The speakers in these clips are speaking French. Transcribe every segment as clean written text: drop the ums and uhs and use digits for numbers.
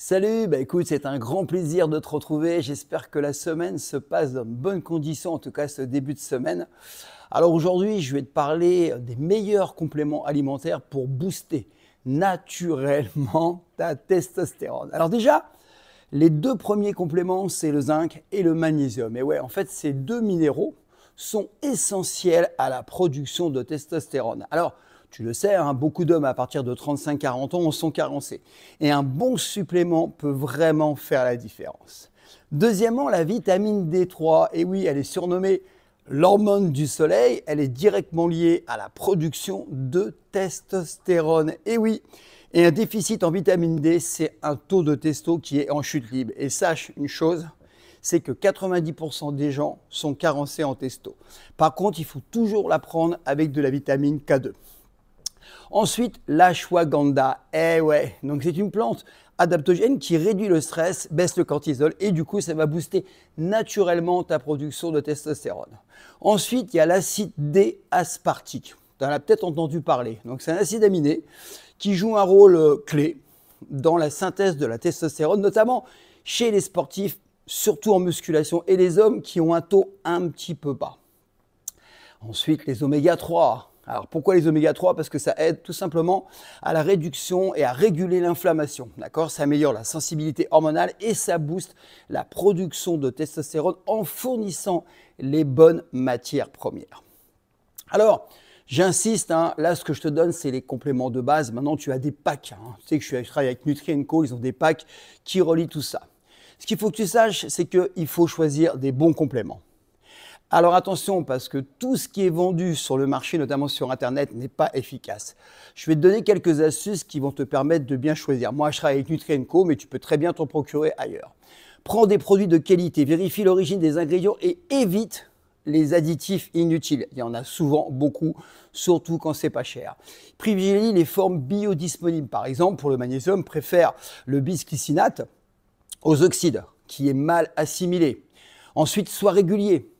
Salut, bah écoute, c'est un grand plaisir de te retrouver. J'espère que la semaine se passe dans de bonnes conditions, en tout cas ce début de semaine. Alors aujourd'hui, je vais te parler des meilleurs compléments alimentaires pour booster naturellement ta testostérone. Alors déjà, les deux premiers compléments, c'est le zinc et le magnésium. Et ouais, en fait, ces deux minéraux sont essentiels à la production de testostérone. Alors, tu le sais, hein, beaucoup d'hommes à partir de 35-40 ans sont carencés. Et un bon supplément peut vraiment faire la différence. Deuxièmement, la vitamine D3. Et oui, elle est surnommée l'hormone du soleil. Elle est directement liée à la production de testostérone. Et oui, et un déficit en vitamine D, c'est un taux de testo qui est en chute libre. Et sache une chose, c'est que 90% des gens sont carencés en testo. Par contre, il faut toujours la prendre avec de la vitamine K2. Ensuite, l'ashwagandha. Eh ouais, donc c'est une plante adaptogène qui réduit le stress, baisse le cortisol et du coup, ça va booster naturellement ta production de testostérone. Ensuite, il y a l'acide D-aspartique. Tu en as peut-être entendu parler. Donc, c'est un acide aminé qui joue un rôle clé dans la synthèse de la testostérone, notamment chez les sportifs, surtout en musculation, et les hommes qui ont un taux un petit peu bas. Ensuite, les oméga 3. Alors pourquoi les oméga 3? Parce que ça aide tout simplement à la réduction et à réguler l'inflammation. D'accord? Ça améliore la sensibilité hormonale et ça booste la production de testostérone en fournissant les bonnes matières premières. Alors, j'insiste, hein, là ce que je te donne, c'est les compléments de base. Maintenant, tu as des packs. Hein. Tu sais que je travaille avec Nutri & Co, ils ont des packs qui relient tout ça. Ce qu'il faut que tu saches, c'est qu'il faut choisir des bons compléments. Alors attention, parce que tout ce qui est vendu sur le marché, notamment sur Internet, n'est pas efficace. Je vais te donner quelques astuces qui vont te permettre de bien choisir. Moi, je travaille avec Nutri & Co, mais tu peux très bien t'en procurer ailleurs. Prends des produits de qualité, vérifie l'origine des ingrédients et évite les additifs inutiles. Il y en a souvent beaucoup, surtout quand c'est pas cher. Privilégie les formes biodisponibles. Par exemple, pour le magnésium, préfère le bisglycinate aux oxydes, qui est mal assimilé. Ensuite, sois régulier.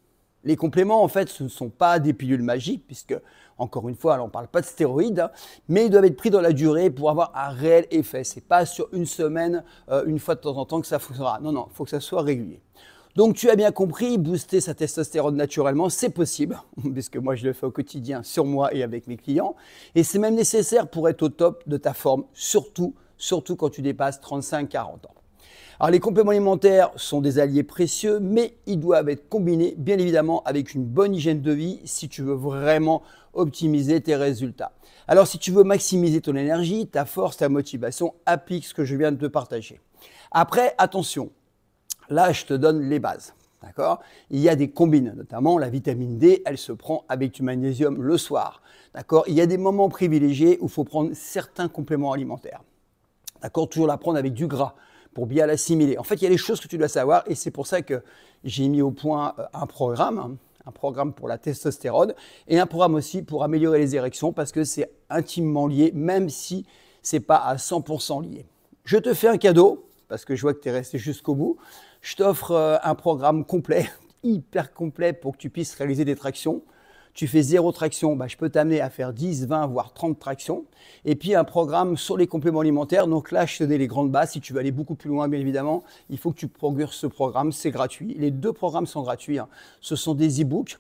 Les compléments, en fait, ce ne sont pas des pilules magiques, puisque, encore une fois, on ne parle pas de stéroïdes, hein, mais ils doivent être pris dans la durée pour avoir un réel effet. Ce n'est pas sur une semaine, une fois de temps en temps que ça fonctionnera. Non, il faut que ça soit régulier. Donc, tu as bien compris, booster sa testostérone naturellement, c'est possible, puisque moi, je le fais au quotidien sur moi et avec mes clients. Et c'est même nécessaire pour être au top de ta forme, surtout quand tu dépasses 35-40 ans. Alors, les compléments alimentaires sont des alliés précieux, mais ils doivent être combinés, bien évidemment, avec une bonne hygiène de vie si tu veux vraiment optimiser tes résultats. Alors, si tu veux maximiser ton énergie, ta force, ta motivation, applique ce que je viens de te partager. Après, attention, là, je te donne les bases. D'accord? Il y a des combines, notamment la vitamine D, elle se prend avec du magnésium le soir. D'accord? Il y a des moments privilégiés où il faut prendre certains compléments alimentaires. D'accord? Toujours la prendre avec du gras, pour bien l'assimiler. En fait, il y a des choses que tu dois savoir et c'est pour ça que j'ai mis au point un programme pour la testostérone et un programme aussi pour améliorer les érections parce que c'est intimement lié, même si ce n'est pas à 100% lié. Je te fais un cadeau, parce que je vois que tu es resté jusqu'au bout. Je t'offre un programme complet, hyper complet pour que tu puisses réaliser des tractions. Tu fais 0 traction, je peux t'amener à faire 10, 20, voire 30 tractions. Et puis un programme sur les compléments alimentaires. Donc là, je te donne les grandes bases. Si tu veux aller beaucoup plus loin, bien évidemment, il faut que tu procures ce programme. C'est gratuit. Les deux programmes sont gratuits. Hein. Ce sont des e-books.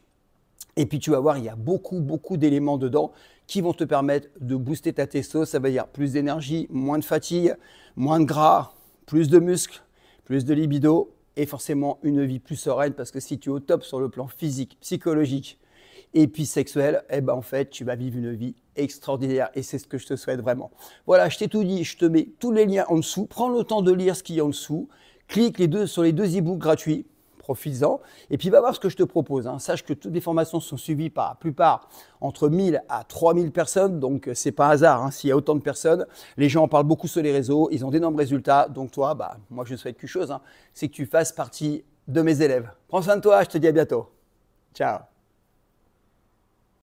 Et puis tu vas voir, il y a beaucoup d'éléments dedans qui vont te permettre de booster ta testo. Ça veut dire plus d'énergie, moins de fatigue, moins de gras, plus de muscles, plus de libido et forcément une vie plus sereine parce que si tu es au top sur le plan physique, psychologique, et puis sexuel, en fait, tu vas vivre une vie extraordinaire et c'est ce que je te souhaite vraiment. Voilà, je t'ai tout dit, je te mets tous les liens en dessous. Prends le temps de lire ce qu'il y a en dessous. Clique sur les deux e-books gratuits, profites-en. Et puis, va voir ce que je te propose. Hein. Sache que toutes les formations sont suivies par la plupart entre 1000 à 3000 personnes. Donc, c'est pas un hasard hein, s'il y a autant de personnes. Les gens en parlent beaucoup sur les réseaux. Ils ont d'énormes résultats. Donc, toi, moi, je souhaite qu'une chose, hein, c'est que tu fasses partie de mes élèves. Prends soin de toi, je te dis à bientôt. Ciao.